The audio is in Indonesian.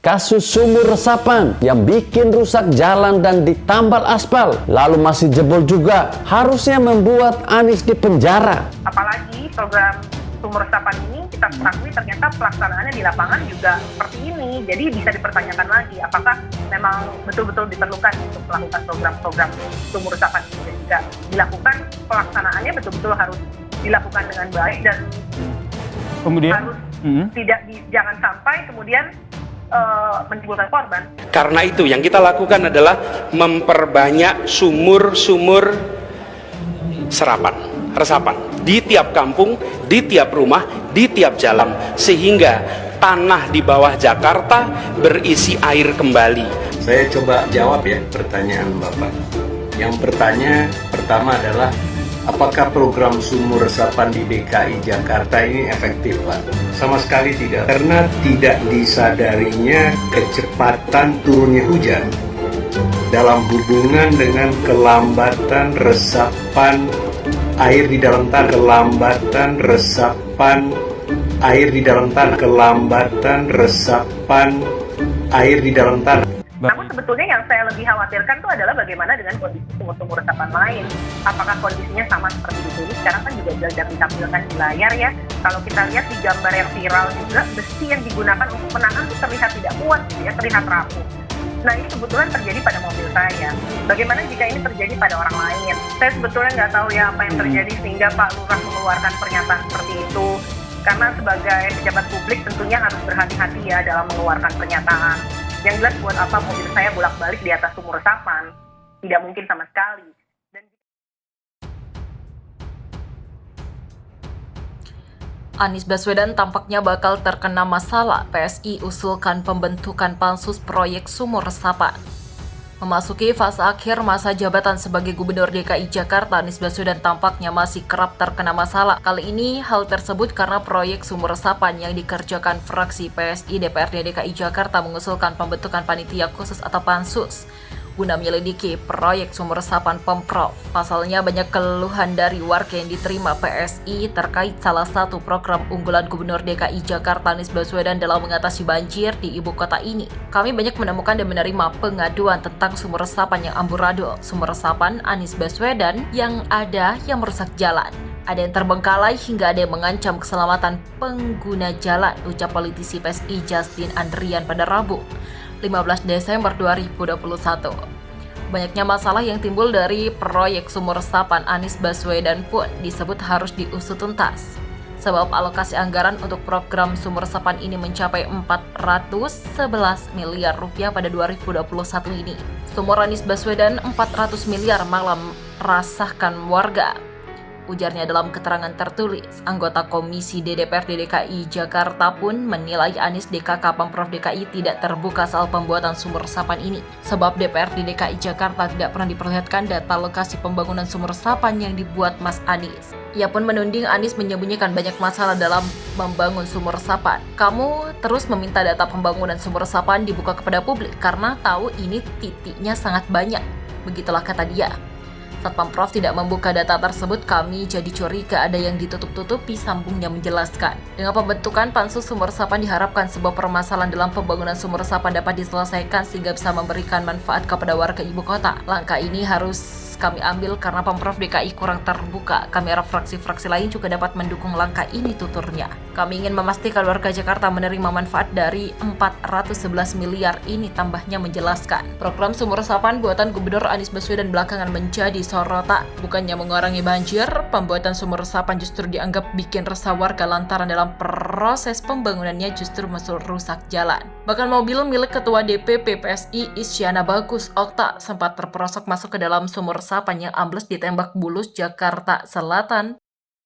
Kasus sumur resapan yang bikin rusak jalan dan ditambal aspal, lalu masih jebol juga, harusnya membuat Anies dipenjara. Apalagi program sumur resapan ini kita ketahui ternyata pelaksanaannya di lapangan juga seperti ini. Jadi bisa dipertanyakan lagi apakah memang betul-betul diperlukan untuk melakukan program-program sumur resapan ini, dan jika dilakukan pelaksanaannya betul-betul harus dilakukan dengan baik dan kemudian harus jangan sampai kemudian menimbulkan korban. Karena itu yang kita lakukan adalah memperbanyak sumur-sumur resapan di tiap kampung, di tiap rumah, di tiap jalan, sehingga tanah di bawah Jakarta berisi air kembali. Saya coba jawab ya pertanyaan Bapak. Yang pertama adalah apakah program sumur resapan di DKI Jakarta ini efektif, Pak? Sama sekali tidak, karena tidak disadarinya kecepatan turunnya hujan dalam hubungan dengan kelambatan resapan air di dalam tanah, kelambatan resapan air di dalam tanah, kelambatan resapan air di dalam tanah. Namun sebetulnya yang saya lebih khawatirkan itu adalah bagaimana dengan kondisi sumur-sumur resapan lain. Apakah kondisinya sama seperti di sini? Sekarang kan juga sudah ditampilkan di layar ya. Kalau kita lihat di gambar yang viral juga, besi yang digunakan untuk menahan itu terlihat tidak kuat, ya, terlihat rapuh. Nah, ini kebetulan terjadi pada mobil saya. Bagaimana jika ini terjadi pada orang lain? Saya sebetulnya nggak tahu ya apa yang terjadi sehingga Pak Lurah mengeluarkan pernyataan seperti itu. Karena sebagai pejabat publik tentunya harus berhati-hati ya dalam mengeluarkan pernyataan. Yang jelas buat apa mobil saya bolak-balik di atas sumur resapan? Tidak mungkin sama sekali. Anies Baswedan tampaknya bakal terkena masalah. PSI usulkan pembentukan pansus proyek sumur resapan. Memasuki fase akhir masa jabatan sebagai Gubernur DKI Jakarta, Anies Baswedan tampaknya masih kerap terkena masalah. Kali ini hal tersebut karena proyek sumur resapan yang dikerjakan fraksi PSI DPRD DKI Jakarta mengusulkan pembentukan panitia khusus atau pansus guna menyelidiki proyek sumur resapan Pemprov. Pasalnya banyak keluhan dari warga yang diterima PSI terkait salah satu program unggulan Gubernur DKI Jakarta Anies Baswedan dalam mengatasi banjir di ibu kota ini. Kami banyak menemukan dan menerima pengaduan tentang sumur resapan yang amburadul. Sumur resapan Anies Baswedan yang ada yang merusak jalan. Ada yang terbengkalai hingga ada yang mengancam keselamatan pengguna jalan, ucap politisi PSI Justin Andrian pada Rabu, 15 Desember 2021. Banyaknya masalah yang timbul dari proyek sumur resapan Anies Baswedan pun disebut harus diusut tuntas. Sebab alokasi anggaran untuk program sumur resapan ini mencapai 411 miliar rupiah pada 2021 ini. Sumur Anies Baswedan 400 miliar malah meresahkan warga, ujarnya dalam keterangan tertulis. Anggota Komisi DPRD DKI Jakarta pun menilai Anies DKK Pemprov DKI tidak terbuka soal pembuatan sumur resapan ini. Sebab DPRD DKI Jakarta tidak pernah diperlihatkan data lokasi pembangunan sumur resapan yang dibuat Mas Anies. Ia pun menuding Anies menyembunyikan banyak masalah dalam membangun sumur resapan. Kamu terus meminta data pembangunan sumur resapan dibuka kepada publik karena tahu ini titiknya sangat banyak. Begitulah kata dia. Saat Pemprov tidak membuka data tersebut, kami jadi curiga ada yang ditutup-tutupi, sambungnya menjelaskan. Dengan pembentukan pansus sumur resapan diharapkan sebuah permasalahan dalam pembangunan sumur resapan dapat diselesaikan sehingga bisa memberikan manfaat kepada warga ibu kota. Langkah ini harus kami ambil karena Pemprov DKI kurang terbuka. Kami harap fraksi-fraksi lain juga dapat mendukung langkah ini, tuturnya. Kami ingin memastikan warga Jakarta menerima manfaat dari 411 miliar ini, tambahnya menjelaskan. Program sumur resapan buatan Gubernur Anies Baswedan belakangan menjadi sorotan. Bukannya mengurangi banjir, pembuatan sumur resapan justru dianggap bikin resah warga lantaran dalam proses pembangunannya justru merusak jalan. Bahkan mobil milik Ketua DPP PSI Isyana Bagus Okta sempat terperosok masuk ke dalam sumur resapan yang ambles di Tembak Bulus, Jakarta Selatan